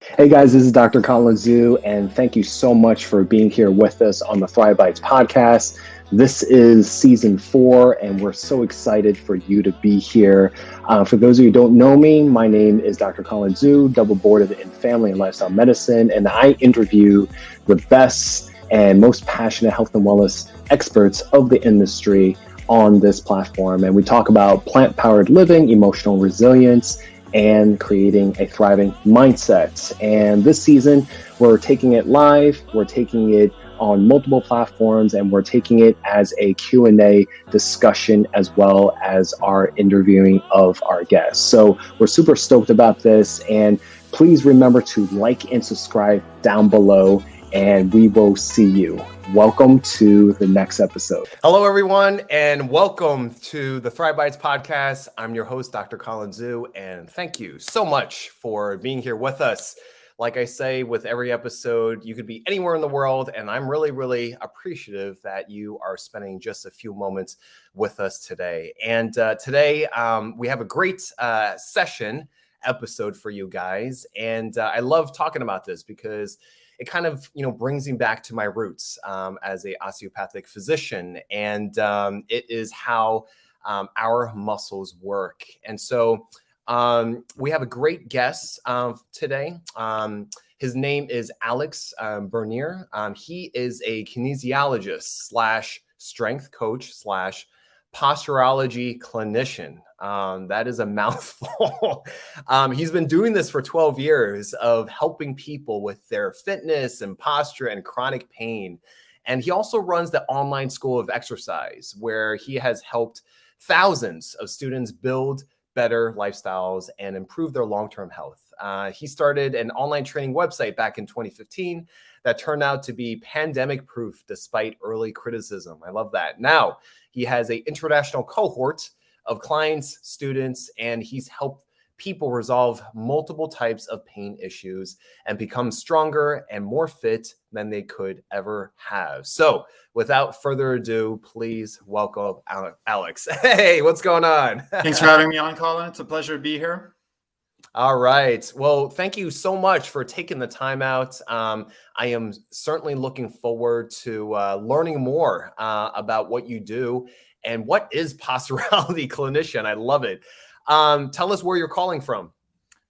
Hey guys, this is Dr. Colin Zhu, and thank you so much for being here with us on the Thrive Bites podcast. This is season 4, and we're so excited for you to be here. For those of you who don't know me, my name is Dr. Colin Zhu, double boarded in family and lifestyle medicine, and I interview the best and most passionate health and wellness experts of the industry on this platform. And we talk about plant-powered living, emotional resilience, and creating a thriving mindset. And this season, we're taking it live, we're taking it on multiple platforms, and we're taking it as a Q&A discussion as well as our interviewing of our guests. So we're super stoked about this, and please remember to like and subscribe down below, and we will see you. Welcome to the next episode. Hello, everyone, and welcome to the Thrive Bites podcast. I'm your host, Dr. Colin Zhu, and thank you so much for being here with us. Like I say, with every episode, you could be anywhere in the world, and I'm really, really appreciative that you are spending just a few moments with us today. And today, we have a great session episode for you guys, and I love talking about this because it kind of, brings me back to my roots as a osteopathic physician, and it is how our muscles work. And so we have a great guest today. His name is Alex Bernier. He is a kinesiologist slash strength coach slash posturology clinician. That is a mouthful. He's been doing this for 12 years of helping people with their fitness and posture and chronic pain. And he also runs the online school of exercise, where he has helped thousands of students build better lifestyles and improve their long-term health. He started an online training website back in 2015 that turned out to be pandemic-proof despite early criticism. I love that. Now, he has an international cohort of clients, students, and he's helped people resolve multiple types of pain issues and become stronger and more fit than they could ever have. So without further ado, please welcome Alex. Hey, what's going on? Thanks for having me on, Colin. It's a pleasure to be here. All right. Well, thank you so much for taking the time out. I am certainly looking forward to learning more about what you do and what is posturology clinician. I love it. Tell us where you're calling from.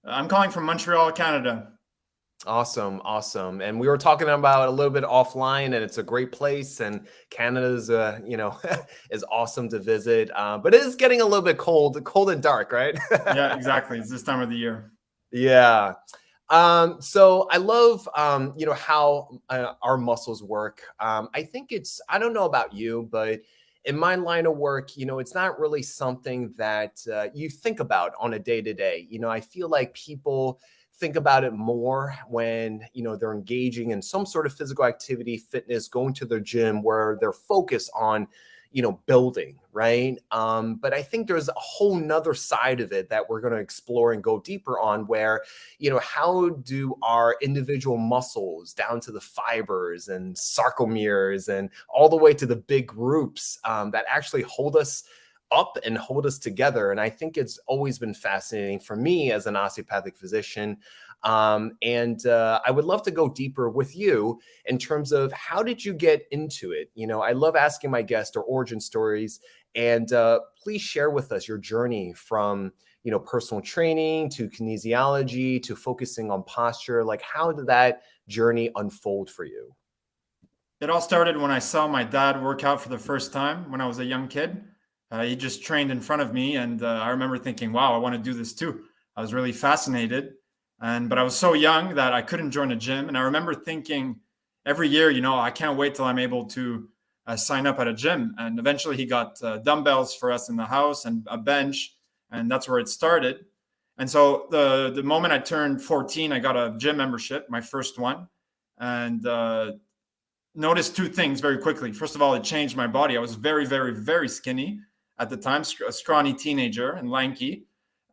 I'm calling from Montreal, Canada. Awesome. Awesome. And we were talking about a little bit offline, and it's a great place, and Canada's, is awesome to visit. But it is getting a little bit cold and dark, right? Yeah, exactly. It's this time of the year. Yeah. So I love, how our muscles work. I think I don't know about you, but in my line of work, it's not really something that you think about on a day-to-day. I feel like people think about it more when, they're engaging in some sort of physical activity, fitness, going to their gym, where they're focused on, building, right? But I think there's a whole nother side of it that we're going to explore and go deeper on, where, how do our individual muscles down to the fibers and sarcomeres and all the way to the big groups that actually hold us up and hold us together. And I think it's always been fascinating for me as an osteopathic physician. And I would love to go deeper with you in terms of how did you get into it? I love asking my guests their origin stories, and please share with us your journey from, personal training to kinesiology to focusing on posture. Like, how did that journey unfold for you? It all started when I saw my dad work out for the first time when I was a young kid. He just trained in front of me, and I remember thinking, wow, I want to do this too. I was really fascinated. But I was so young that I couldn't join a gym. And I remember thinking every year, I can't wait till I'm able to sign up at a gym. And eventually he got dumbbells for us in the house and a bench. And that's where it started. And so the moment I turned 14, I got a gym membership, my first one. And noticed two things very quickly. First of all, it changed my body. I was very, very, very skinny at the time, a scrawny teenager and lanky.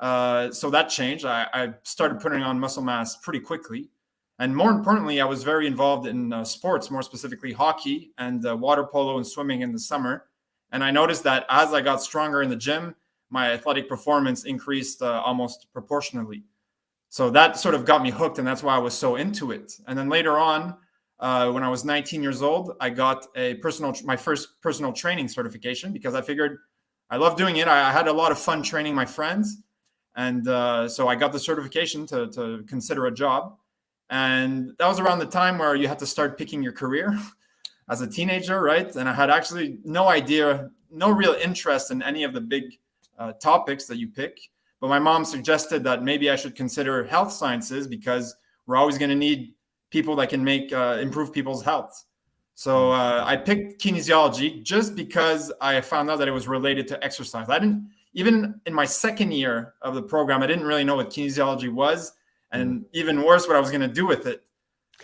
So that changed. I started putting on muscle mass pretty quickly. And more importantly, I was very involved in sports, more specifically hockey and water polo and swimming in the summer. And I noticed that as I got stronger in the gym, my athletic performance increased almost proportionally. So that sort of got me hooked, and that's why I was so into it. And then later on, when I was 19 years old, I got my first personal training certification, because I figured I love doing it. I had a lot of fun training my friends. And so I got the certification to consider a job. And that was around the time where you had to start picking your career as a teenager, right? And I had actually no idea, no real interest in any of the big topics that you pick. But my mom suggested that maybe I should consider health sciences, because we're always going to need people that can improve people's health. So I picked kinesiology just because I found out that it was related to exercise. Even in my second year of the program, I didn't really know what kinesiology was, and even worse, what I was going to do with it.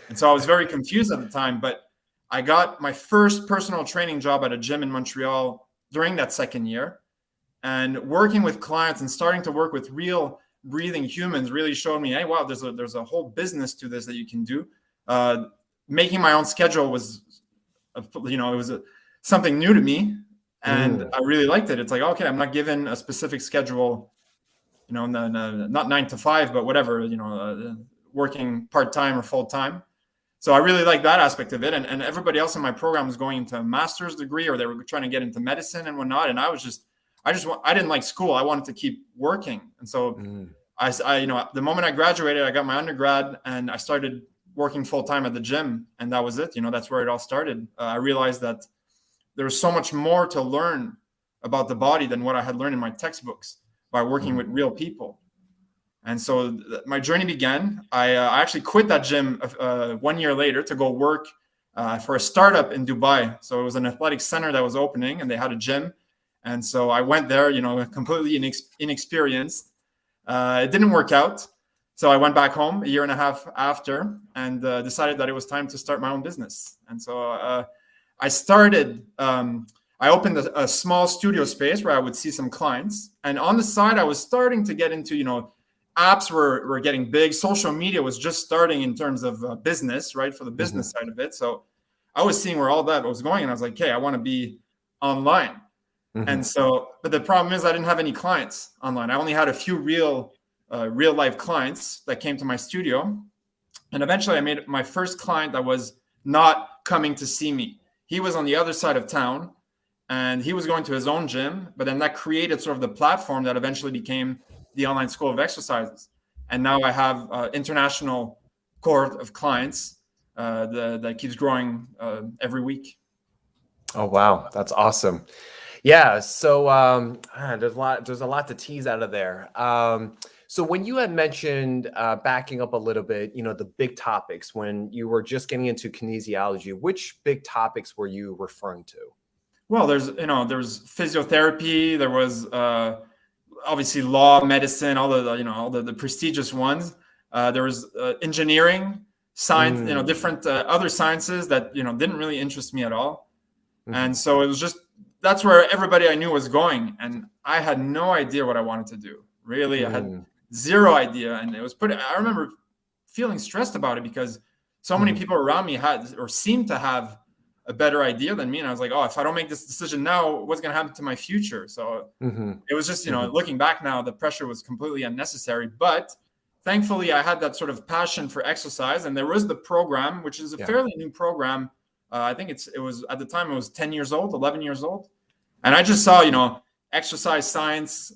And so I was very confused at the time, but I got my first personal training job at a gym in Montreal during that second year. And working with clients and starting to work with real breathing humans really showed me, hey, wow, there's a whole business to this that you can do. Making my own schedule was, something new to me, and I really liked it. It's like, okay, I'm not given a specific schedule, not 9 to 5, but whatever, working part-time or full-time. So I really like that aspect of it. And everybody else in my program was going into a master's degree, or they were trying to get into medicine and whatnot. And I didn't like school. I wanted to keep working. And so the moment I graduated, I got my undergrad and I started working full-time at the gym, and that was it. That's where it all started. I realized that there was so much more to learn about the body than what I had learned in my textbooks by working with real people. And so my journey began. I actually quit that gym 1 year later to go work for a startup in Dubai. So it was an athletic center that was opening, and they had a gym. And so I went there, completely inexperienced. It didn't work out. So I went back home a year and a half after, and decided that it was time to start my own business. And so I started, I opened a small studio space where I would see some clients. And on the side, I was starting to get into, apps were getting big. Social media was just starting in terms of business, right? For the business side of it. So I was seeing where all that was going, and I was like, okay, I want to be online. And so, but the problem is I didn't have any clients online. I only had a few real life clients that came to my studio. And eventually I made my first client that was not coming to see me. He was on the other side of town, and he was going to his own gym, but then that created sort of the platform that eventually became the Online School of Exercises. And now I have international cohort of clients that keeps growing every week. Oh, wow. That's awesome. Yeah. So there's a lot to tease out of there. So when you had mentioned backing up a little bit, the big topics, when you were just getting into kinesiology, which big topics were you referring to? Well, there's physiotherapy. There was obviously law, medicine, all the prestigious ones. There was engineering, science, different other sciences that didn't really interest me at all. And so it was just, that's where everybody I knew was going, and I had no idea what I wanted to do. Really, I had zero idea, and it was I remember feeling stressed about it because so many people around me had or seemed to have a better idea than me, and I was like, oh, if I don't make this decision now, what's going to happen to my future? So it was just, looking back now, the pressure was completely unnecessary. But thankfully, I had that sort of passion for exercise, and there was the program, which is a fairly new program. I think it was at the time it was 10 years old, 11 years old. And I just saw, exercise science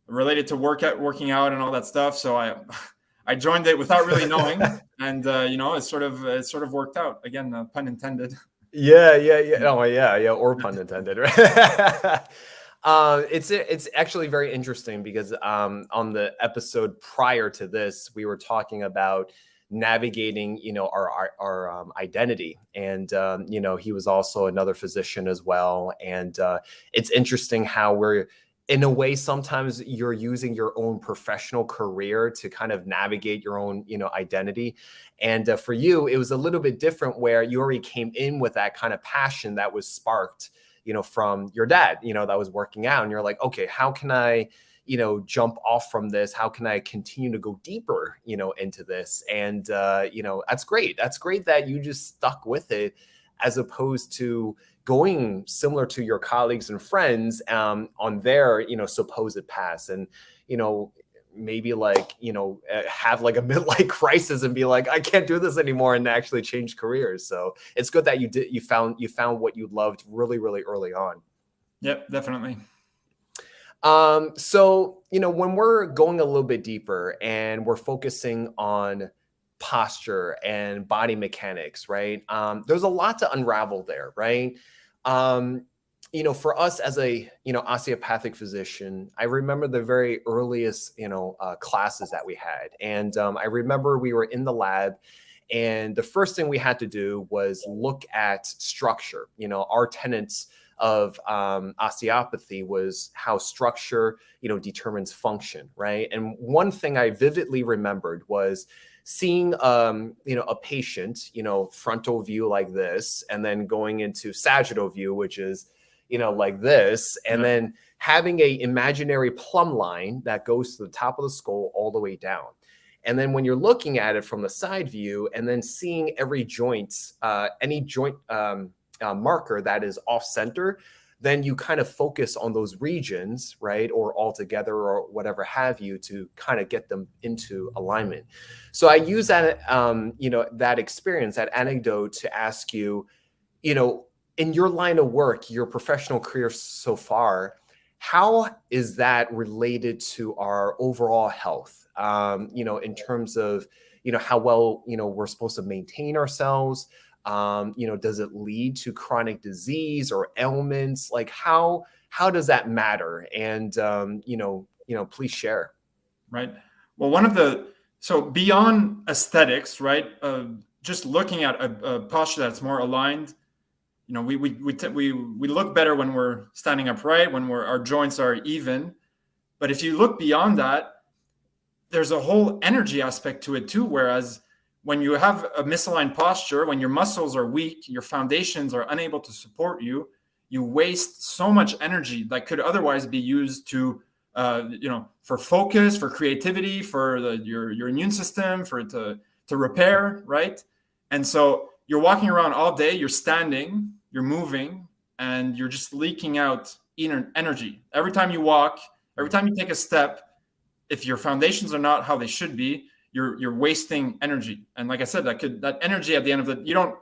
related to working out and all that stuff. So I joined it without really knowing. And, it sort of worked out. Again, pun intended. Yeah. Oh, yeah. Or pun intended, right? It's actually very interesting because on the episode prior to this, we were talking about navigating, our identity. And, he was also another physician as well. And it's interesting how we're, in a way, sometimes you're using your own professional career to kind of navigate your own, identity. And for you, it was a little bit different where you already came in with that kind of passion that was sparked, from your dad, that was working out. And you're like, okay, how can I, jump off from this? How can I continue to go deeper, into this? And, that's great. That's great that you just stuck with it as opposed to going similar to your colleagues and friends on their, supposed paths. And, maybe like, have like a midlife crisis and be like, I can't do this anymore, and actually change careers. So it's good that you found what you loved really, really early on. Yep, definitely. So, when we're going a little bit deeper and we're focusing on posture and body mechanics, right? There's a lot to unravel there, right? For us as a, osteopathic physician, I remember the very earliest, classes that we had. And I remember we were in the lab, and the first thing we had to do was look at structure. Our tenets of osteopathy was how structure, determines function, right? And one thing I vividly remembered was seeing, a patient, frontal view like this, and then going into sagittal view, which is, like this, and then having a imaginary plumb line that goes to the top of the skull all the way down. And then when you're looking at it from the side view, and then seeing every joint, any joint marker that is off center, then you kind of focus on those regions, right? Or all together, or whatever have you, to kind of get them into alignment. So I use that, that experience, that anecdote, to ask you, in your line of work, your professional career so far, how is that related to our overall health? In terms of, how well, we're supposed to maintain ourselves. Does it lead to chronic disease or ailments? Like how does that matter? And, please share. Right. Well, so beyond aesthetics, right? Just looking at a posture that's more aligned, we look better when we're standing upright, when our joints are even. But if you look beyond that, there's a whole energy aspect to it too. Whereas when you have a misaligned posture, when your muscles are weak, your foundations are unable to support you, you waste so much energy that could otherwise be used to, for focus, for creativity, for your immune system, to repair, right? And so you're walking around all day, you're standing, you're moving, and you're just leaking out energy. Every time you walk, every time you take a step, if your foundations are not how they should be, you're wasting energy. And like I said, that energy at the end of you don't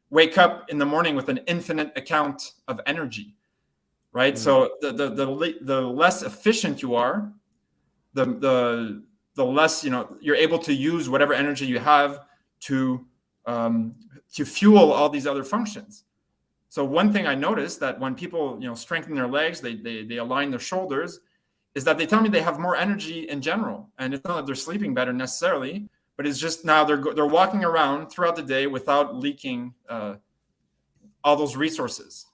wake up in the morning with an infinite account of energy, right? So the less efficient you are, the less you're able to use whatever energy you have to fuel all these other functions. So one thing I noticed, that when people strengthen their legs, they align their shoulders, is that they tell me they have more energy in general. And it's not that they're sleeping better necessarily, but it's just now they're walking around throughout the day without leaking all those resources.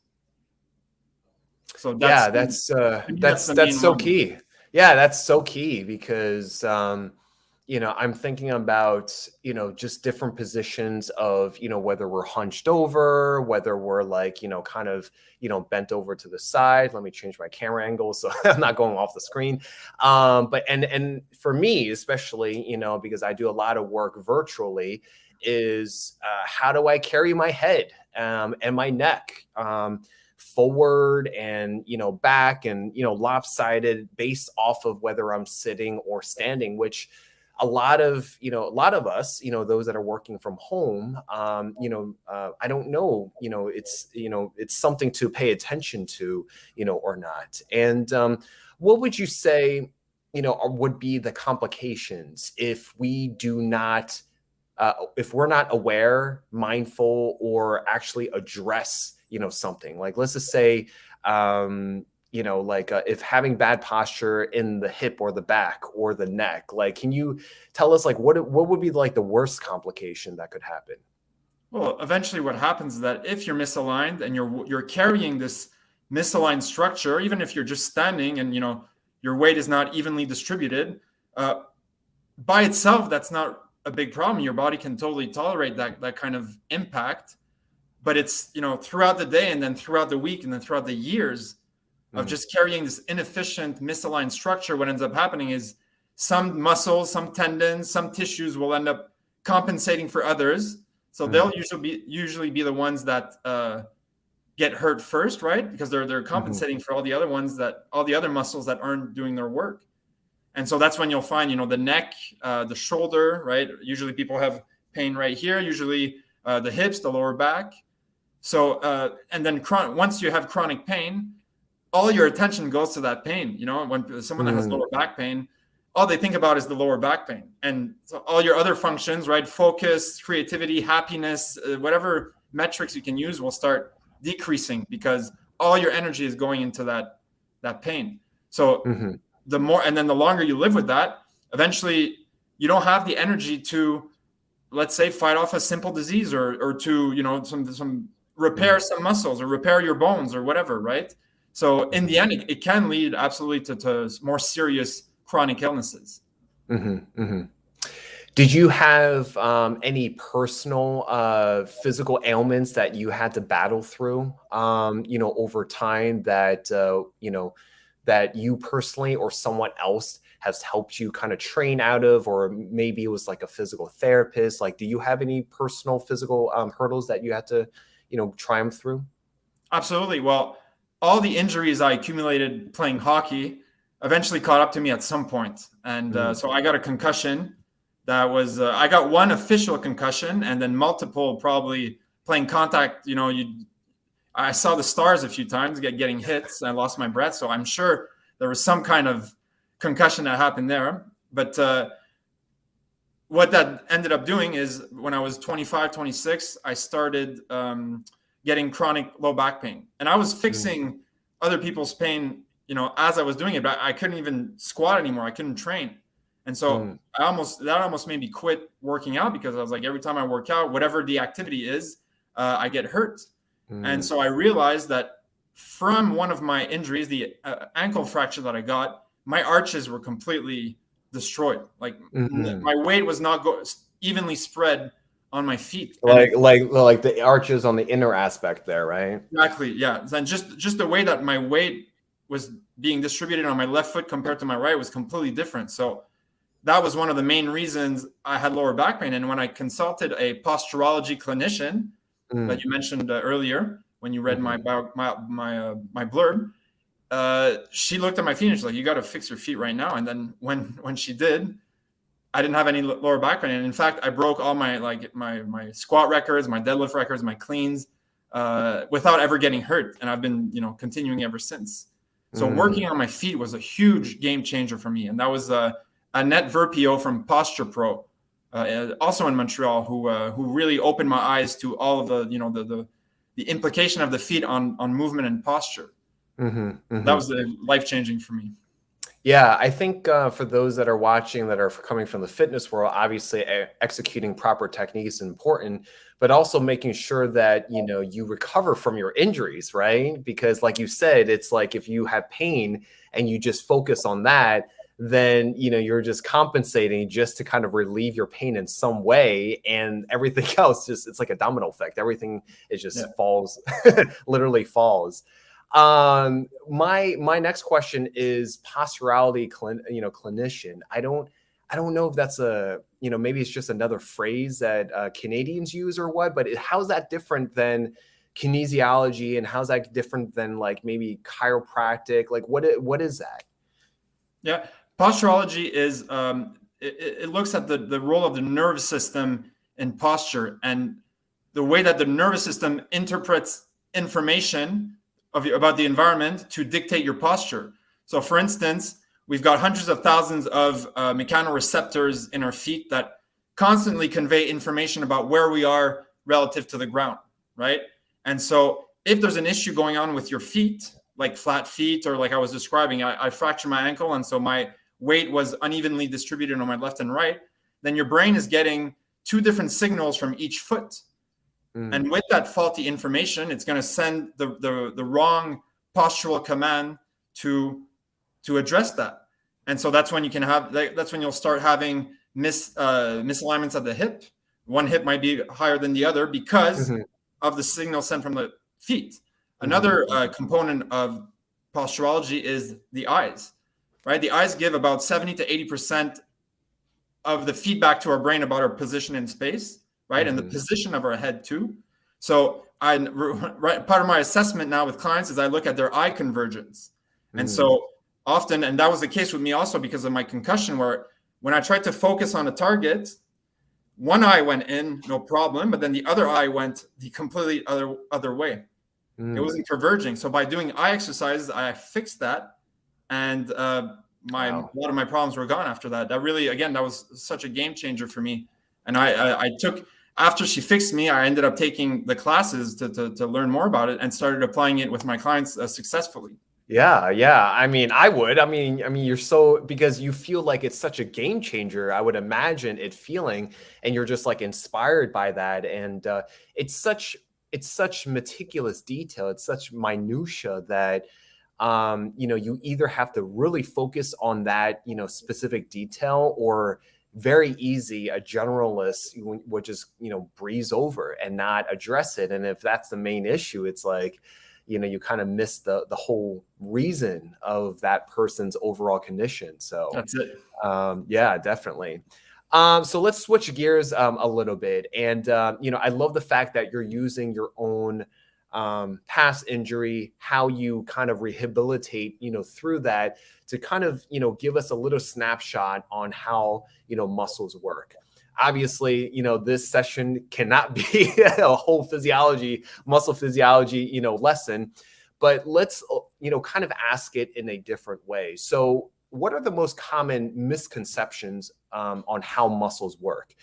So that's so key. Yeah, that's so key, because I'm thinking about, just different positions of, whether we're hunched over, whether we're like, kind of, bent over to the side. Let me change my camera angle so I'm not going off the screen. But for me, especially, because I do a lot of work virtually, is how do I carry my head and my neck forward and, back and, lopsided based off of whether I'm sitting or standing, which a lot of us, those that are working from home, I don't know, it's something to pay attention to, or not. And what would you say, would be the complications if we do not, if we're not aware, mindful, or actually address, something like, let's just say, if having bad posture in the hip or the back or the neck, like, can you tell us like what would be like the worst complication that could happen? Well, eventually what happens is that if you're misaligned and you're carrying this misaligned structure, even if you're just standing and your weight is not evenly distributed, by itself, that's not a big problem. Your body can totally tolerate that kind of impact. But it's throughout the day, and then throughout the week, and then throughout the years of just carrying this inefficient, misaligned structure, what ends up happening is some muscles, some tendons, some tissues will end up compensating for others. So they'll usually be the ones that get hurt first, right? Because they're compensating for all the other muscles that aren't doing their work. And so that's when you'll find, the neck, the shoulder, right? Usually people have pain right here, usually the hips, the lower back. So, and then once you have chronic pain, all your attention goes to that pain. When someone that has lower back pain, all they think about is the lower back pain. And so all your other functions, right? Focus, creativity, happiness, whatever metrics you can use will start decreasing because all your energy is going into that pain. So the more, and then the longer you live with that, eventually you don't have the energy to, let's say, fight off a simple disease or to, some repair some muscles or repair your bones or whatever, right? So in the end, it can lead absolutely to more serious chronic illnesses. Did you have any personal physical ailments that you had to battle through, over time that, that you personally or someone else has helped you kind of train out of, or maybe it was like a physical therapist? Like, do you have any personal physical hurdles that you had to, triumph through? Absolutely. Well, all the injuries I accumulated playing hockey eventually caught up to me at some point. And so I got a concussion that was, I got one official concussion and then multiple probably playing contact. I saw the stars a few times getting hits. I lost my breath. So I'm sure there was some kind of concussion that happened there. But what that ended up doing is when I was 25, 26, I started getting chronic low back pain. And I was fixing other people's pain, as I was doing it, but I couldn't even squat anymore. I couldn't train. And so that almost made me quit working out because I was like, every time I work out, whatever the activity is, I get hurt. And so I realized that from one of my injuries, the ankle fracture that I got, my arches were completely destroyed. Like my weight was not evenly spread on my feet. Like the arches on the inner aspect there, right? Exactly. Yeah. And just the way that my weight was being distributed on my left foot compared to my right was completely different. So that was one of the main reasons I had lower back pain. And when I consulted a posturology clinician that you mentioned earlier, when you read my blurb, she looked at my feet and she's like, "You got to fix your feet right now." And then when she did, I didn't have any lower back pain. And in fact, I broke all my squat records, my deadlift records, my cleans, without ever getting hurt. And I've been, continuing ever since. So working on my feet was a huge game changer for me. And that was Annette Verpio from Posture Pro, also in Montreal, who really opened my eyes to all of the implication of the feet on movement and posture. That was life-changing for me. Yeah, I think for those that are watching that are coming from the fitness world, obviously executing proper technique is important, but also making sure that, you recover from your injuries, right? Because like you said, it's like if you have pain and you just focus on that, then, you're just compensating just to kind of relieve your pain in some way, and everything else it's like a domino effect. Everything is just falls, literally falls. My next question is posturology clinician. I don't know if that's maybe it's just another phrase that Canadians use or what, but how's that different than kinesiology, and how's that different than like maybe chiropractic? Like what is that? Yeah. Posturology is, it looks at the role of the nervous system in posture and the way that the nervous system interprets information about the environment to dictate your posture. So for instance, we've got hundreds of thousands of mechanoreceptors in our feet that constantly convey information about where we are relative to the ground, right? And so if there's an issue going on with your feet, like flat feet, or like I was describing, I fractured my ankle, and so my weight was unevenly distributed on my left and right, then your brain is getting two different signals from each foot. And with that faulty information, it's going to send the wrong postural command to address that. And so that's when you'll start having misalignments at the hip. One hip might be higher than the other because of the signal sent from the feet. Another component of posturology is the eyes, right? The eyes give about 70 to 80% of the feedback to our brain about our position in space, right? And the position of our head too. So part of my assessment now with clients is I look at their eye convergence. And so often, and that was the case with me also because of my concussion, where when I tried to focus on a target, one eye went in, no problem, but then the other eye went the completely other way. It wasn't converging. So by doing eye exercises, I fixed that, and a lot of my problems were gone after that. That really, again, that was such a game changer for me. And I took, after she fixed me, I ended up taking the classes to learn more about it and started applying it with my clients successfully. Yeah, yeah. I mean, I would. I mean, you're so, because you feel like it's such a game changer. I would imagine it feeling, and you're just like inspired by that. And it's such meticulous detail. It's such minutia that you know, you either have to really focus on that, you know, specific detail, or very easy, a generalist would just, you know, breeze over and not address it. And if that's the main issue, it's like, you know, you kind of miss the whole reason of that person's overall condition. So that's it. Yeah, definitely. So let's switch gears a little bit. And, you know, I love the fact that you're using your own past injury, how you kind of rehabilitate, you know, through that, to kind of, you know, give us a little snapshot on how, you know, muscles work. Obviously, you know, this session cannot be a whole muscle physiology, you know, lesson, but let's, you know, kind of ask it in a different way. So what are the most common misconceptions on how muscles work?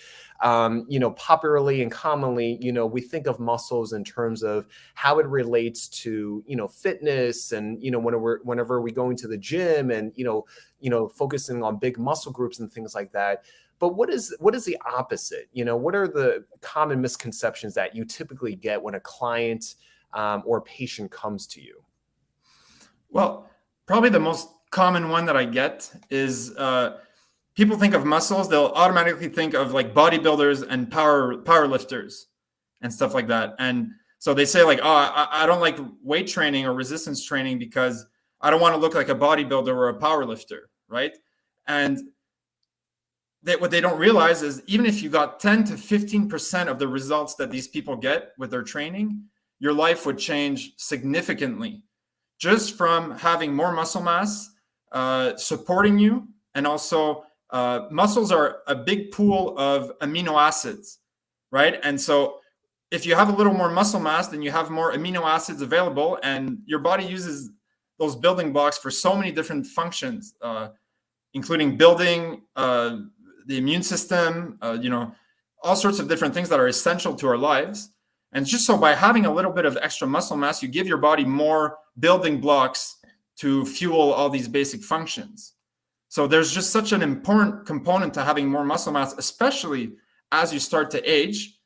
You know, popularly and commonly, you know, we think of muscles in terms of how it relates to, you know, fitness, and, you know, whenever we go into the gym and, you know, focusing on big muscle groups and things like that. But what is the opposite? You know, what are the common misconceptions that you typically get when a client or a patient comes to you? Well, probably the most common one that I get is people think of muscles, they'll automatically think of like bodybuilders and power lifters and stuff like that. And so they say like, oh, I don't like weight training or resistance training because I don't want to look like a bodybuilder or a power lifter, right? And what they don't realize is even if you got 10 to 15% of the results that these people get with their training, your life would change significantly just from having more muscle mass supporting you. And also muscles are a big pool of amino acids, right? And so if you have a little more muscle mass, then you have more amino acids available, and your body uses those building blocks for so many different functions, including building the immune system, you know, all sorts of different things that are essential to our lives. And just so by having a little bit of extra muscle mass, you give your body more building blocks to fuel all these basic functions. So there's just such an important component to having more muscle mass, especially as you start to age,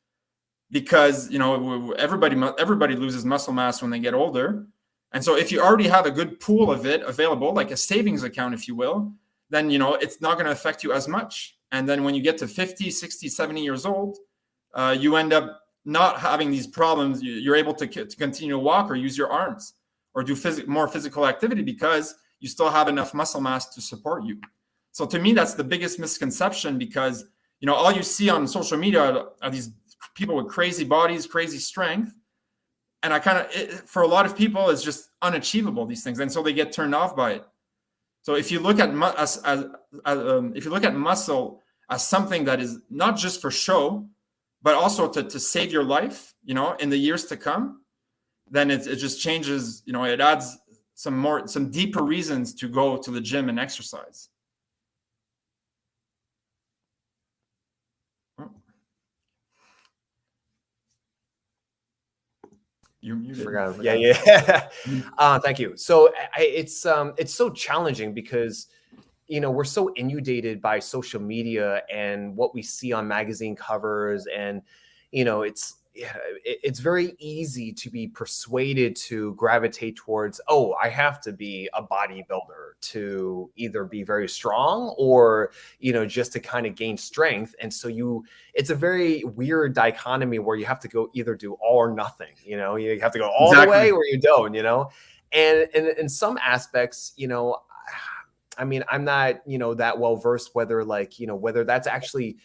because, you know, everybody loses muscle mass when they get older. And so if you already have a good pool of it available, like a savings account, if you will, then, you know, it's not going to affect you as much. And then when you get to 50, 60, 70 years old, you end up not having these problems. You're able to continue to walk or use your arms or do more physical activity because you still have enough muscle mass to support you. So to me, that's the biggest misconception, because, you know, all you see on social media are these people with crazy bodies, crazy strength. And for a lot of people, it's just unachievable, these things. And so they get turned off by it. So if you look at muscle as something that is not just for show, but also to save your life, you know, in the years to come, then it just changes. You know, it adds some deeper reasons to go to the gym and exercise. You muted. Forgot. Yeah. Thank you. So it's so challenging because, you know, we're so inundated by social media and what we see on magazine covers, and, you know, it's very easy to be persuaded to gravitate towards, oh, I have to be a bodybuilder to either be very strong or, you know, just to kind of gain strength. And so it's a very weird dichotomy where you have to go either do all or nothing, you know, you have to go all the way or you don't, you know, and in some aspects, you know, I mean, I'm not, you know, that well versed whether that's actually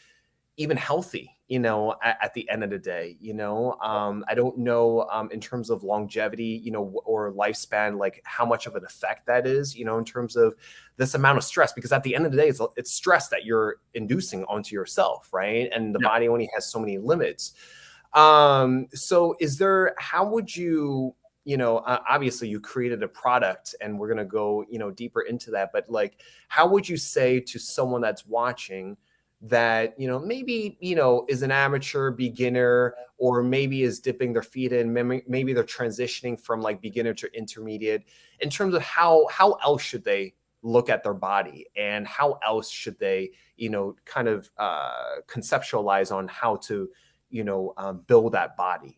even healthy, at the end of the day, I don't know in terms of longevity, or lifespan, like how much of an effect that is, in terms of this amount of stress, because at the end of the day, it's stress that you're inducing onto yourself, right? And the body only has so many limits. So how would you, obviously you created a product, and we're going to go, deeper into that, but like, how would you say to someone that's watching that, maybe, is an amateur, beginner, or maybe is dipping their feet in, maybe they're transitioning from like beginner to intermediate, in terms of how else should they look at their body, and how else should they, kind of conceptualize on how to, build that body?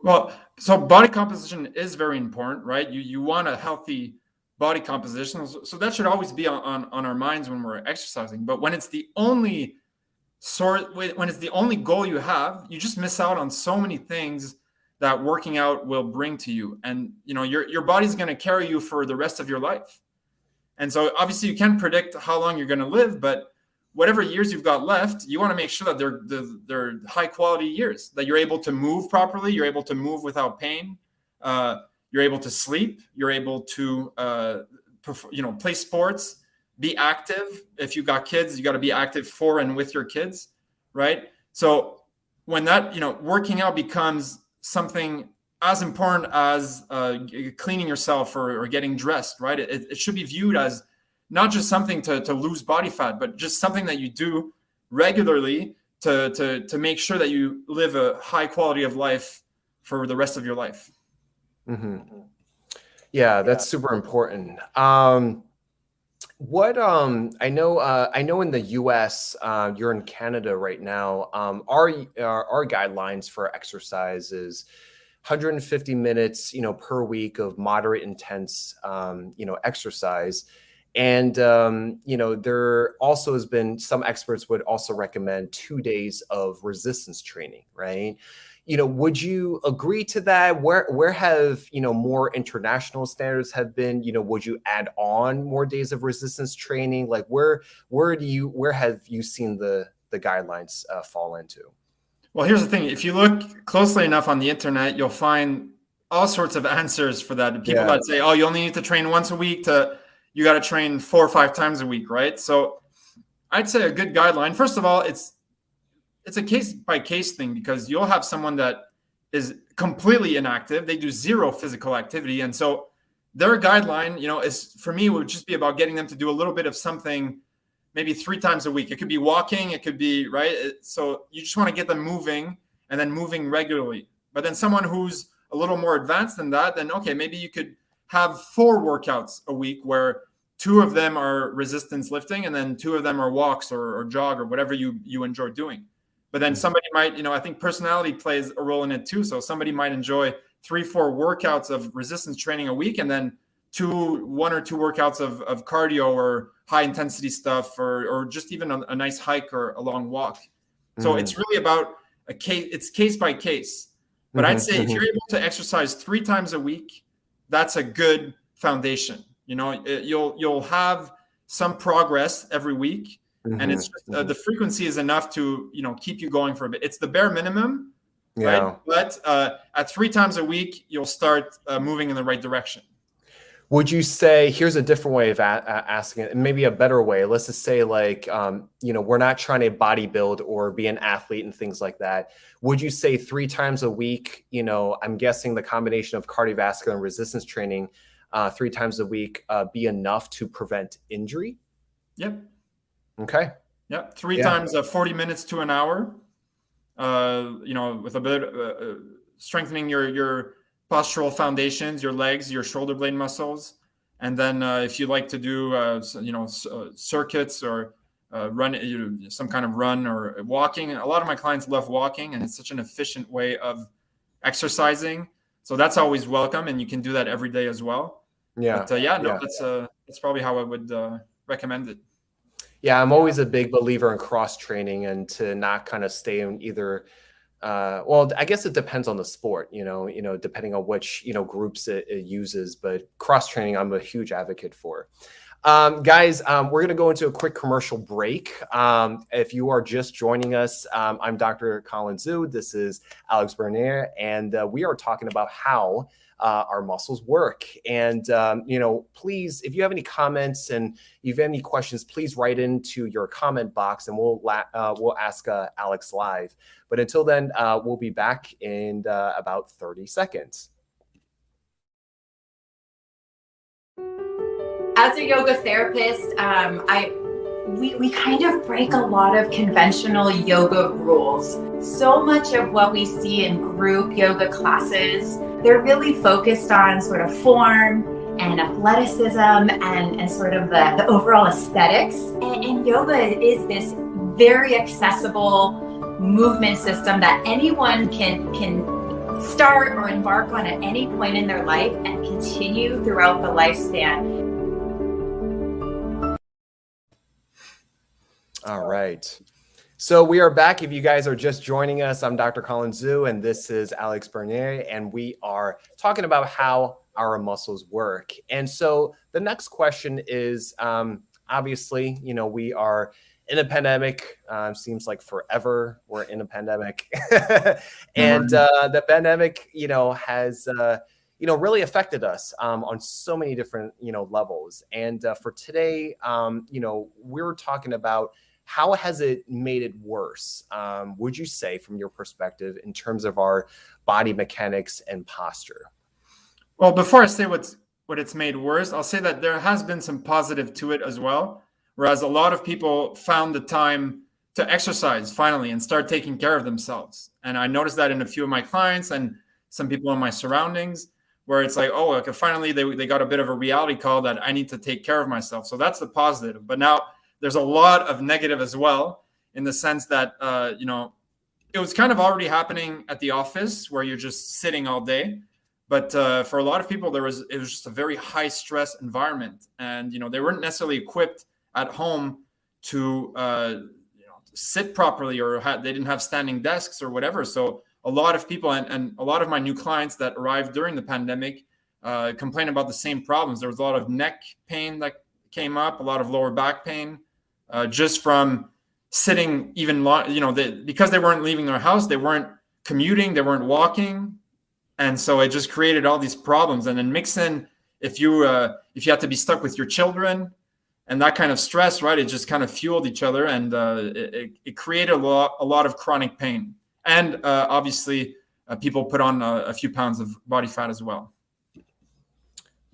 Well, so body composition is very important, right? You want a healthy body composition. So that should always be on our minds when we're exercising. But when it's the only goal you have, you just miss out on so many things that working out will bring to you. And, your body's going to carry you for the rest of your life. And so obviously you can't predict how long you're going to live, but whatever years you've got left, you want to make sure that they're high quality years, that you're able to move properly, you're able to move without pain, you're able to sleep, you're able to play sports, be active. If you've got kids, you got to be active for and with your kids, right? So when that, working out becomes something as important as cleaning yourself or getting dressed, right? It should be viewed as not just something to lose body fat, but just something that you do regularly to make sure that you live a high quality of life for the rest of your life. Mm-hmm. Yeah, that's super important. What I know in the US, you're in Canada right now. Our guidelines for exercise is 150 minutes, per week of moderate intense, exercise. And, there also has been, some experts would also recommend 2 days of resistance training, right? Would you agree to that? Where have, more international standards have been, would you add on more days of resistance training? Like where have you seen the guidelines fall into? Well, here's the thing. If you look closely enough on the internet, you'll find all sorts of answers for that. People that say, oh, you only need to train once a week you got to train 4 or 5 times a week, right? So I'd say a good guideline, first of all, it's a case by case thing, because you'll have someone that is completely inactive. They do zero physical activity. And so their guideline, is, for me, would just be about getting them to do a little bit of something, maybe 3 times a week. It could be walking, it could be, right? So you just want to get them moving, and then moving regularly. But then someone who's a little more advanced than that, then okay, maybe you could have 4 workouts a week where 2 of them are resistance lifting, and then 2 of them are walks or jog or whatever you enjoy doing. But then somebody might, I think personality plays a role in it too. So somebody might enjoy 3-4 workouts of resistance training a week, and then 1 or 2 workouts of cardio or high intensity stuff, or just even a nice hike or a long walk. So it's really about it's case by case. But I'd say if you're able to exercise 3 times a week, that's a good foundation. You'll have some progress every week, and it's just, the frequency is enough to keep you going for a bit. It's the bare minimum, right? But at 3 times a week, you'll start moving in the right direction. Would you say, here's a different way of asking it, maybe a better way. Let's just say, like, we're not trying to bodybuild or be an athlete and things like that. Would you say 3 times a week, I'm guessing the combination of cardiovascular and resistance training 3 times a week be enough to prevent injury? Yep. Okay. Yep. 3 times 40 minutes to an hour, with a bit strengthening your postural foundations, your legs, your shoulder blade muscles. And then if you like to do, circuits or run, some kind of run or walking. A lot of my clients love walking, and it's such an efficient way of exercising. So that's always welcome, and you can do that every day as well. Yeah. But that's probably how I would recommend it. Yeah, I'm always a big believer in cross training, and to not kind of stay in either. Well, I guess it depends on the sport, depending on which groups it uses. But cross training, I'm a huge advocate for. Guys, we're going to go into a quick commercial break. If you are just joining us, I'm Dr. Colin Zhu. This is Alex Bernier, and we are talking about how our muscles work. And, please, if you have any comments and you have any questions, please write into your comment box and we'll ask Alex live. But until then, we'll be back in about 30 seconds. As a yoga therapist, we kind of break a lot of conventional yoga rules. So much of what we see in group yoga classes, they're really focused on sort of form and athleticism and sort of the overall aesthetics. And yoga is this very accessible movement system that anyone can start or embark on at any point in their life and continue throughout the lifespan. All right. So we are back. If you guys are just joining us, I'm Dr. Colin Zhu, and this is Alex Bernier, and we are talking about how our muscles work. And so the next question is, obviously, we are in a pandemic. Seems like forever we're in a pandemic. And the pandemic, has really affected us on so many different, levels. And for today, we're talking about how has it made it worse, would you say, from your perspective, in terms of our body mechanics and posture? Well, before I say what it's made worse, I'll say that there has been some positive to it as well. Whereas a lot of people found the time to exercise finally and start taking care of themselves. And I noticed that in a few of my clients and some people in my surroundings, where it's like, oh, okay, finally they got a bit of a reality call that I need to take care of myself. So that's the positive. But now there's a lot of negative as well, in the sense that, it was kind of already happening at the office where you're just sitting all day. But for a lot of people, it was just a very high stress environment. And, they weren't necessarily equipped at home to sit properly, or they didn't have standing desks or whatever. So a lot of people and a lot of my new clients that arrived during the pandemic complained about the same problems. There was a lot of neck pain that came up, a lot of lower back pain, just from sitting even long, because they weren't leaving their house, they weren't commuting, they weren't walking. And so it just created all these problems. And then mix in, if you had to be stuck with your children and that kind of stress, right, it just kind of fueled each other, and it created a lot of chronic pain. And obviously, people put on a few pounds of body fat as well.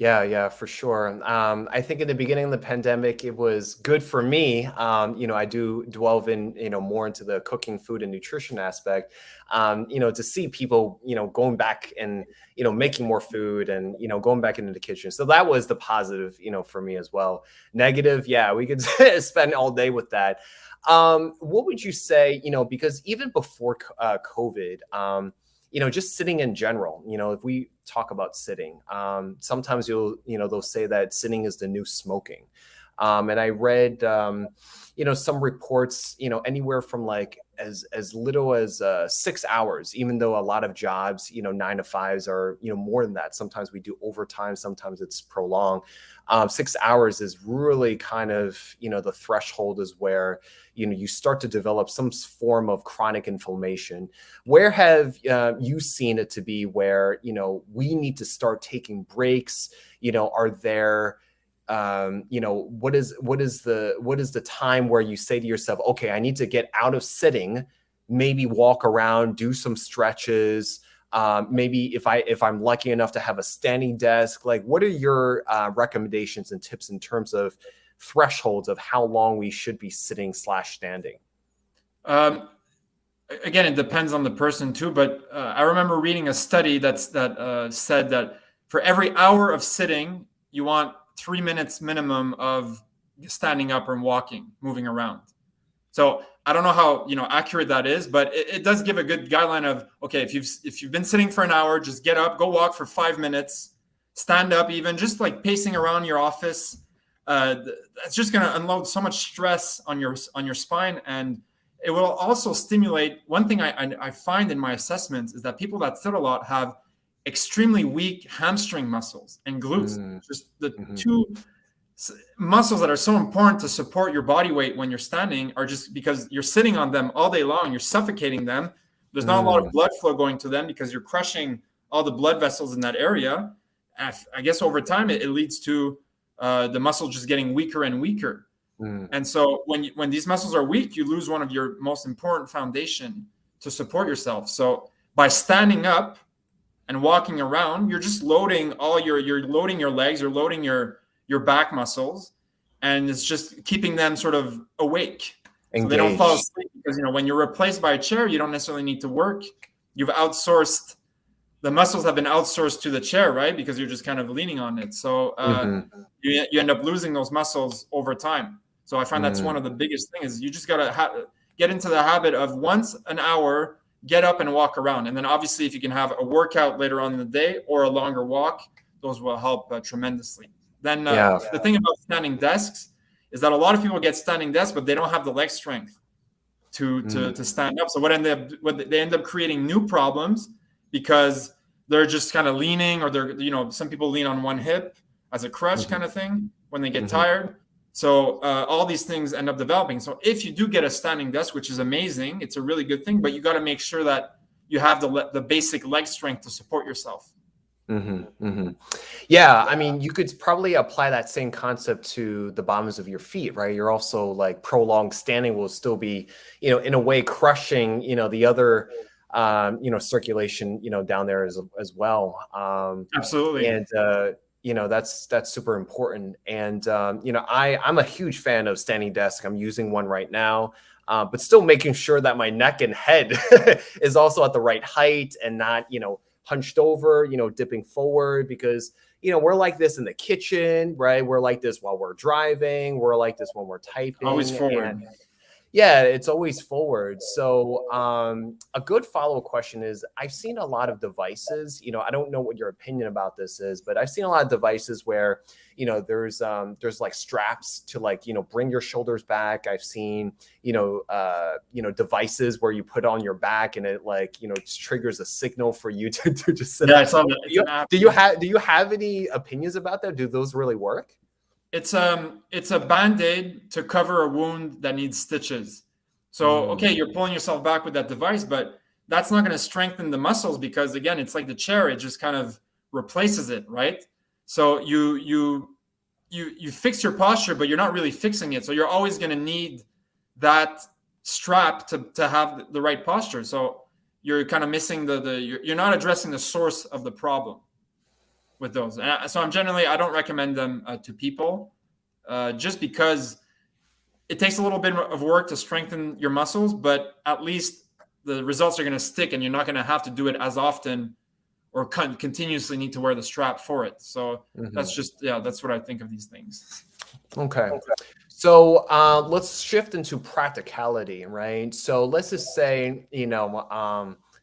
Yeah, for sure. I think in the beginning of the pandemic, it was good for me. I do delve in, more into the cooking, food, and nutrition aspect, to see people, going back and, making more food and, going back into the kitchen. So that was the positive, for me as well. Negative, yeah, we could spend all day with that. What would you say, because even before COVID, just sitting in general, if we talk about sitting, sometimes they'll say that sitting is the new smoking. And I read, some reports, anywhere from like as little as 6 hours, even though a lot of jobs, 9 to 5s are, more than that. Sometimes we do overtime, sometimes it's prolonged. 6 hours is really kind of, the threshold is where, you start to develop some form of chronic inflammation. Where have you seen it to be where, we need to start taking breaks? Are there, what is the time where you say to yourself, okay, I need to get out of sitting, maybe walk around, do some stretches, maybe if I'm lucky enough to have a standing desk, like what are your recommendations and tips in terms of thresholds of how long we should be sitting / standing? Again, it depends on the person too, but I remember reading a study that said that for every hour of sitting, you want 3 minutes minimum of standing up and walking, moving around. So I don't know how accurate that is, but it does give a good guideline of, okay, if you've been sitting for an hour, just get up, go walk for 5 minutes, stand up, even just like pacing around your office. That's just going to unload so much stress on your spine, and it will also stimulate. One thing I find in my assessments is that people that sit a lot have extremely weak hamstring muscles and glutes. Just the two muscles that are so important to support your body weight when you're standing are just because you're sitting on them all day long, you're suffocating them. There's not a lot of blood flow going to them because you're crushing all the blood vessels in that area. I guess over time, it leads to the muscle just getting weaker and weaker. And so when these muscles are weak, you lose one of your most important foundation to support yourself. So by standing up and walking around, you're just loading you're loading your legs, you're loading your back muscles, and it's just keeping them sort of awake. Engaged. So they don't fall asleep, because when you're replaced by a chair, you don't necessarily need to work. You've outsourced, the muscles have been outsourced to the chair, right? Because you're just kind of leaning on it. So you end up losing those muscles over time. So I find that's one of the biggest things, is you just got to get into the habit of once an hour, get up and walk around. And then obviously if you can have a workout later on in the day or a longer walk, those will help tremendously. Then the thing about standing desks is that a lot of people get standing desks, but they don't have the leg strength to stand up. So they end up creating new problems, because they're just kind of leaning, or they're, some people lean on one hip as a crutch kind of thing when they get tired. So all these things end up developing. So if you do get a standing desk, which is amazing, it's a really good thing, but you got to make sure that you have the basic leg strength to support yourself. Yeah, I mean, you could probably apply that same concept to the bottoms of your feet, right? You're also like prolonged standing will still be, in a way crushing, the other, circulation, down there as well. Absolutely. And, that's super important. And, I'm a huge fan of standing desk. I'm using one right now, but still making sure that my neck and head is also at the right height and not, hunched over, dipping forward, because, we're like this in the kitchen, right? We're like this while we're driving. We're like this when we're typing. Always forward. Yeah, it's always forward. So a good follow-up question is, I've seen a lot of devices, I don't know what your opinion about this is, but I've seen a lot of devices where, there's like straps to like, bring your shoulders back. I've seen, devices where you put on your back and it like, triggers a signal for you to just sit. Yeah, I saw that. Do you have any opinions about that? Do those really work? It's a Band-Aid to cover a wound that needs stitches. So, okay, you're pulling yourself back with that device, but that's not going to strengthen the muscles, because again, it's like the chair, it just kind of replaces it, right? So you fix your posture, but you're not really fixing it. So you're always going to need that strap to have the right posture. So you're kind of missing you're not addressing the source of the problem with those. So I don't recommend them to people, just because it takes a little bit of work to strengthen your muscles, but at least the results are going to stick, and you're not going to have to do it as often or continuously need to wear the strap for it. So that's what I think of these things. Okay. So let's shift into practicality, right? So let's just say,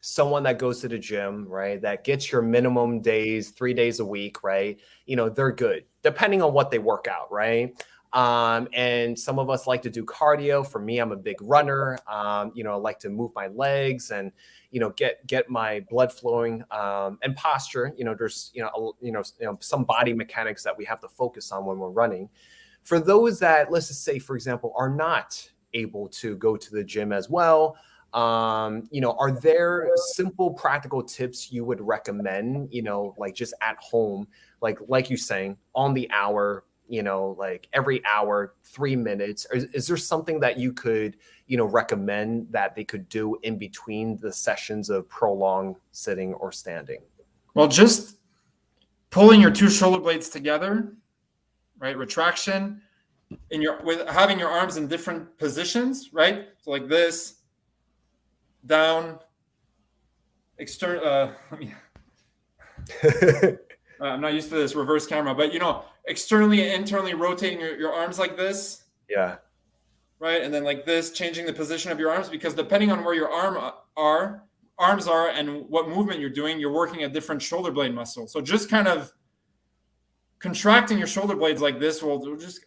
someone that goes to the gym, right, that gets your minimum days, 3 days a week, right? They're good, depending on what they work out, right? And some of us like to do cardio. For me, I'm a big runner. I like to move my legs and, get my blood flowing, and posture. There's, some body mechanics that we have to focus on when we're running. For those that, let's just say, for example, are not able to go to the gym as well, are there simple practical tips you would recommend, like just at home, like you saying, on the hour, like every hour, 3 minutes? Is there something that you could, recommend that they could do in between the sessions of prolonged sitting or standing? Well, just pulling your two shoulder blades together, right? Retraction with having your arms in different positions, right? So like this, down, external. I'm not used to this reverse camera, but externally and internally rotating your arms like this. Yeah. Right, and then like this, changing the position of your arms, because depending on where your arms are and what movement you're doing, you're working a different shoulder blade muscle. So just kind of contracting your shoulder blades like this will just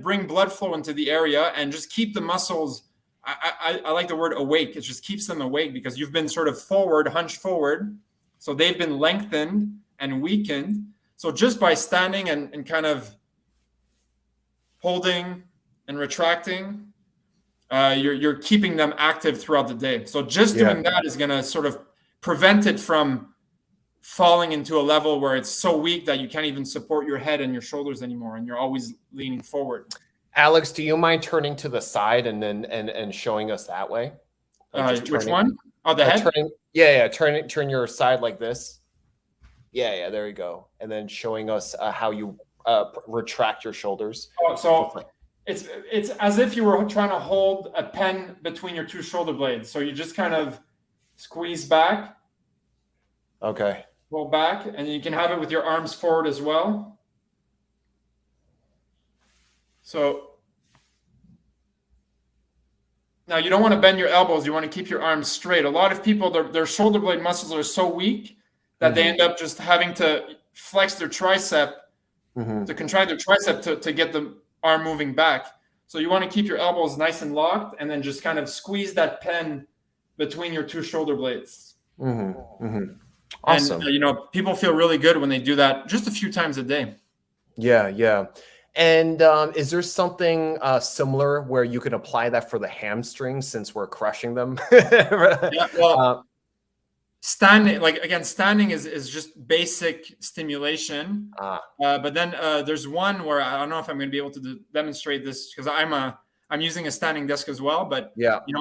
bring blood flow into the area and just keep the muscles. I like the word awake. It just keeps them awake, because you've been sort of hunched forward. So they've been lengthened and weakened. So just by standing and kind of holding, and retracting, you're keeping them active throughout the day. So just doing that is going to sort of prevent it from falling into a level where it's so weak that you can't even support your head and your shoulders anymore, and you're always leaning forward. Alex, do you mind turning to the side and then and showing us that way? Like which one? Oh, the head? Turn your side like this. Yeah, there you go. And then showing us how you retract your shoulders. Oh, so it's as if you were trying to hold a pen between your two shoulder blades. So you just kind of squeeze back. Okay. Pull back, and you can have it with your arms forward as well. So now you don't want to bend your elbows. You want to keep your arms straight. A lot of people, their shoulder blade muscles are so weak that they end up just having to flex their tricep, to contract their tricep to get the arm moving back. So you want to keep your elbows nice and locked, and then just kind of squeeze that pen between your two shoulder blades. Awesome. And people feel really good when they do that just a few times a day. Yeah. And is there something similar where you can apply that for the hamstrings, since we're crushing them? Standing is just basic stimulation. But then there's one where I don't know if I'm going to be able to demonstrate this, because I'm using a standing desk as well. But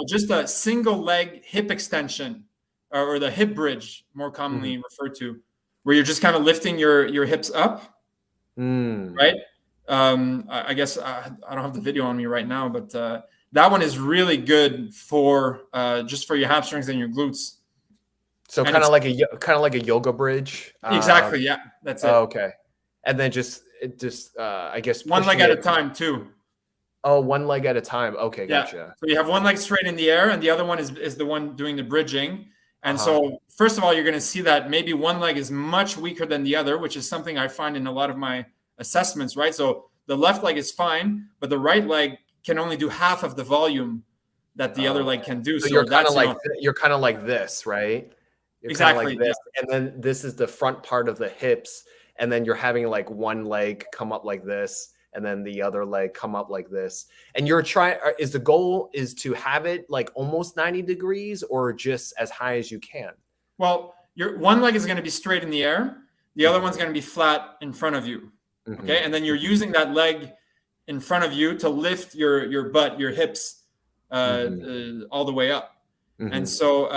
just a single leg hip extension, or the hip bridge, more commonly referred to, where you're just kind of lifting your hips up, right? I guess I don't have the video on me right now, but that one is really good for just for your hamstrings and your glutes. So kind of like a yoga bridge. Exactly. Yeah, that's it. Okay. And then just I guess one leg at a time too. Oh, one leg at a time. Okay, gotcha. So you have one leg straight in the air, and the other one is the one doing the bridging. And so first of all, you're going to see that maybe one leg is much weaker than the other, which is something I find in a lot of my assessments, right? So the left leg is fine, but the right leg can only do half of the volume that the other leg can do. So you're kind of like this, right? You're exactly. Like this. And then this is the front part of the hips, and then you're having like one leg come up like this, and then the other leg come up like this. And you're trying, is the goal is to have it like almost 90 degrees or just as high as you can? Well, your one leg is going to be straight in the air. The other one's going to be flat in front of you. Okay. And then you're using that leg in front of you to lift your butt, your hips, all the way up. And so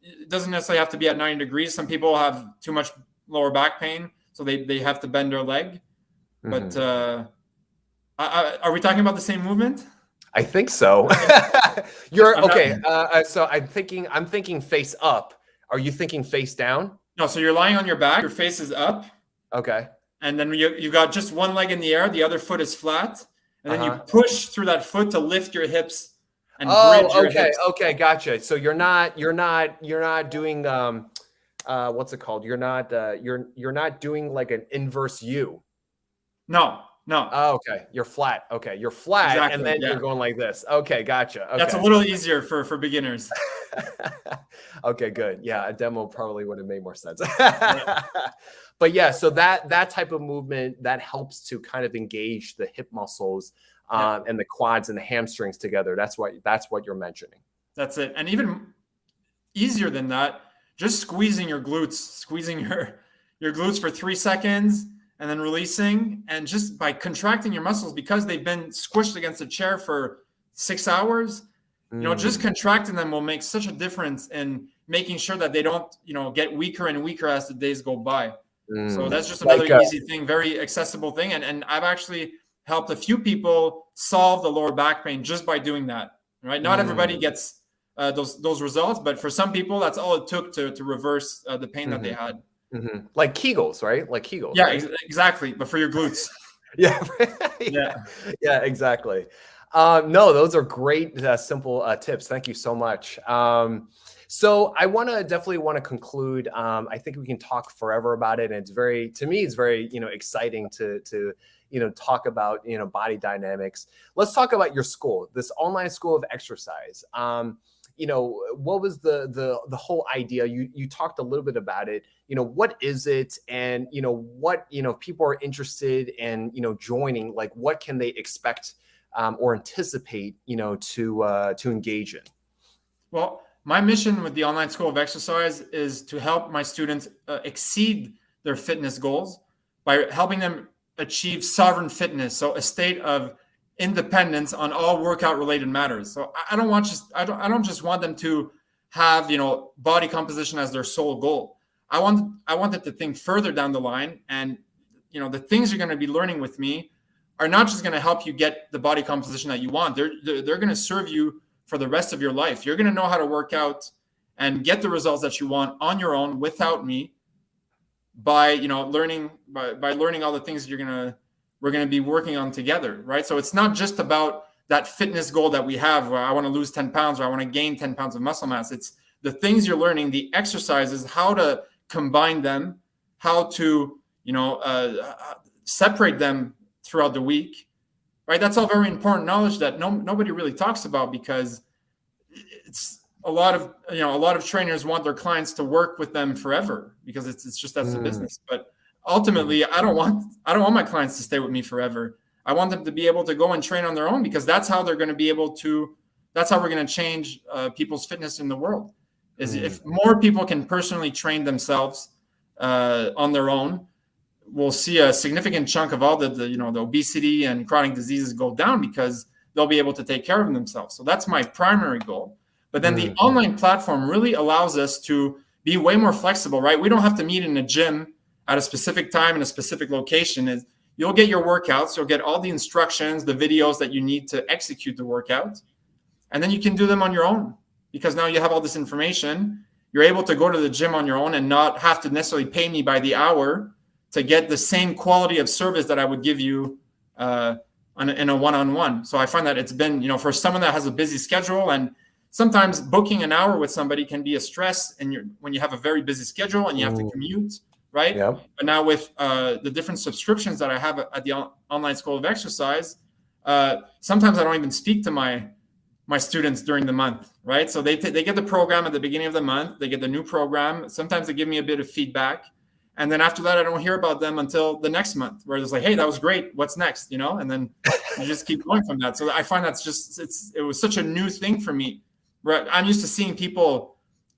it doesn't necessarily have to be at 90 degrees. Some people have too much lower back pain, so they have to bend their leg. But are we talking about the same movement? I think so. You're okay. So I'm thinking face up. Are you thinking face down? No. So you're lying on your back. Your face is up. Okay. And then you got just one leg in the air. The other foot is flat. And then you push through that foot to lift your hips and bridge your hips. Okay, gotcha. So you're not doing what's it called? You're not doing like an inverse U. No. Oh, okay. You're flat. Okay. You're flat. Exactly, and then you're going like this. Okay. Gotcha. Okay. That's a little easier for beginners. Okay, good. Yeah. A demo probably would have made more sense. But yeah, so that type of movement that helps to kind of engage the hip muscles and the quads and the hamstrings together. That's what you're mentioning. That's it. And even easier than that, just squeezing your glutes, your glutes for 3 seconds, and then releasing, and just by contracting your muscles, because they've been squished against a chair for 6 hours, just contracting them will make such a difference in making sure that they don't, get weaker and weaker as the days go by. So that's just another easy thing, very accessible thing. And I've actually helped a few people solve the lower back pain just by doing that, right? Not everybody gets those results, but for some people, that's all it took to reverse the pain that they had. Like Kegels, right? Like Kegels. Yeah, right? Exactly. But for your glutes. Yeah, exactly. No, those are great, simple tips. Thank you so much. So I definitely want to conclude. I think we can talk forever about it. And to me, it's very, exciting to talk about, body dynamics. Let's talk about your school, this online school of exercise. what was the whole idea? You talked a little bit about it. What is it? And, what, if people are interested in, joining, like what can they expect or anticipate, to engage in? Well, my mission with the Online School of Exercise is to help my students exceed their fitness goals by helping them achieve sovereign fitness, so a state of independence on all workout related matters. So I don't just want them to have body composition as their sole goal. I want them to think further down the line, and the things you're going to be learning with me are not just going to help you get the body composition that you want. They're going to serve you for the rest of your life. You're going to know how to work out and get the results that you want on your own without me by learning all the things we're going to be working on together, right? So it's not just about that fitness goal that we have where I want to lose 10 pounds or I want to gain 10 pounds of muscle mass. It's the things you're learning, the exercises, how to combine them, how to separate them throughout the week, right? That's all very important knowledge that nobody really talks about, because it's a lot of trainers want their clients to work with them forever because it's just that's the business. But ultimately, I don't want my clients to stay with me forever. I want them to be able to go and train on their own, because that's how they're going to be able to. That's how we're going to change people's fitness in the world. Is if more people can personally train themselves on their own, we'll see a significant chunk of all the obesity and chronic diseases go down, because they'll be able to take care of themselves. So that's my primary goal. But then the online platform really allows us to be way more flexible, right? We don't have to meet in a gym at a specific time in a specific location. You'll get your workouts, you'll get all the instructions, the videos that you need to execute the workout, and then you can do them on your own, because now you have all this information. You're able to go to the gym on your own and not have to necessarily pay me by the hour to get the same quality of service that I would give you in a one-on-one. So I find that it's been, for someone that has a busy schedule, and sometimes booking an hour with somebody can be a stress, and when you have a very busy schedule and you have to commute, right? Yep. But now with the different subscriptions that I have at the Online School of Exercise, sometimes I don't even speak to my students during the month, right? So they get the program at the beginning of the month, they get the new program. Sometimes they give me a bit of feedback. And then after that, I don't hear about them until the next month, where it's like, hey, that was great. What's next? And then you just keep going from that. So I find it was such a new thing for me. Right? I'm used to seeing people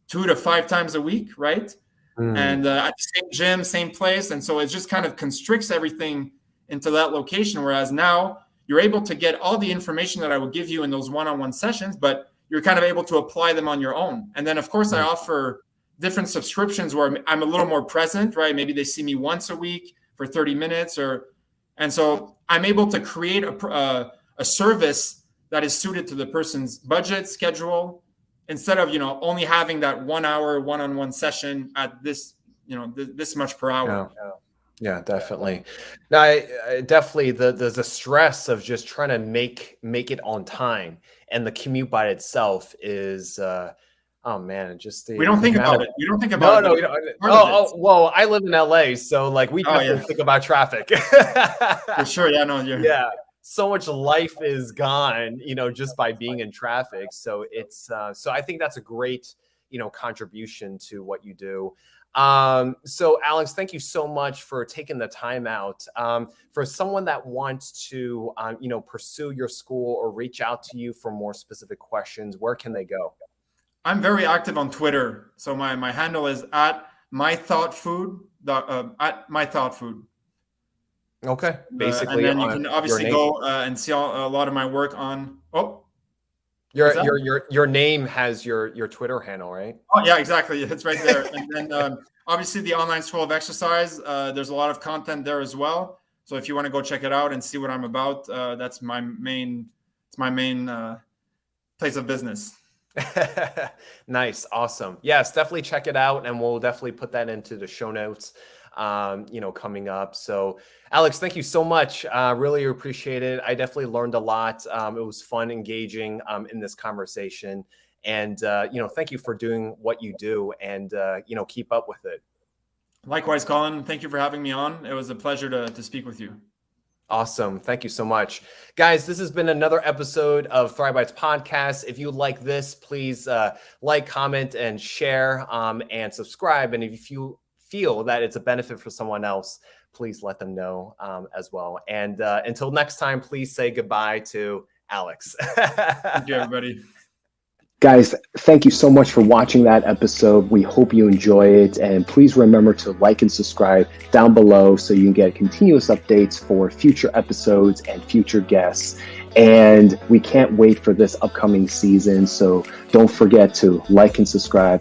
2 to 5 times a week, right? And at the same gym, same place. And so it just kind of constricts everything into that location. Whereas now you're able to get all the information that I would give you in those one-on-one sessions, but you're kind of able to apply them on your own. And then, of course, I offer different subscriptions where I'm a little more present, right? Maybe they see me once a week for 30 minutes, and so I'm able to create a service that is suited to the person's budget, schedule, instead of only having that 1 hour one-on-one session at this this much per hour. Yeah, definitely. Now, I definitely the stress of just trying to make it on time, and the commute by itself is oh man, just we don't think about it. We don't think about it. No. Well, I live in LA, so like we definitely think about traffic. For sure, yeah, no, yeah. So much life is gone, just by being in traffic. So it's so I think that's a great contribution to what you do. So Alex, thank you so much for taking the time out. For someone that wants to pursue your school or reach out to you for more specific questions, where can they go? I'm very active on Twitter. So my handle is at mythoughtfood. Okay. Basically, and then you can obviously go and see a lot of my work on. Your name has your Twitter handle, right? Oh yeah, exactly. It's right there. And then obviously the Online School of Exercise. There's a lot of content there as well. So if you want to go check it out and see what I'm about, that's my main. It's my main place of business. Nice. Awesome. Yes, definitely check it out. And we'll definitely put that into the show notes, coming up. So Alex, thank you so much. Really appreciate it. I definitely learned a lot. It was fun engaging in this conversation, and, thank you for doing what you do, and, keep up with it. Likewise, Colin. Thank you for having me on. It was a pleasure to speak with you. Awesome. Thank you so much. Guys, this has been another episode of Thrive Bites Podcast. If you like this, please like, comment, and share, and subscribe. And if you feel that it's a benefit for someone else, please let them know as well. And until next time, please say goodbye to Alex. Thank you, everybody. Guys, thank you so much for watching that episode. We hope you enjoy it. And please remember to like and subscribe down below so you can get continuous updates for future episodes and future guests. And we can't wait for this upcoming season. So don't forget to like and subscribe.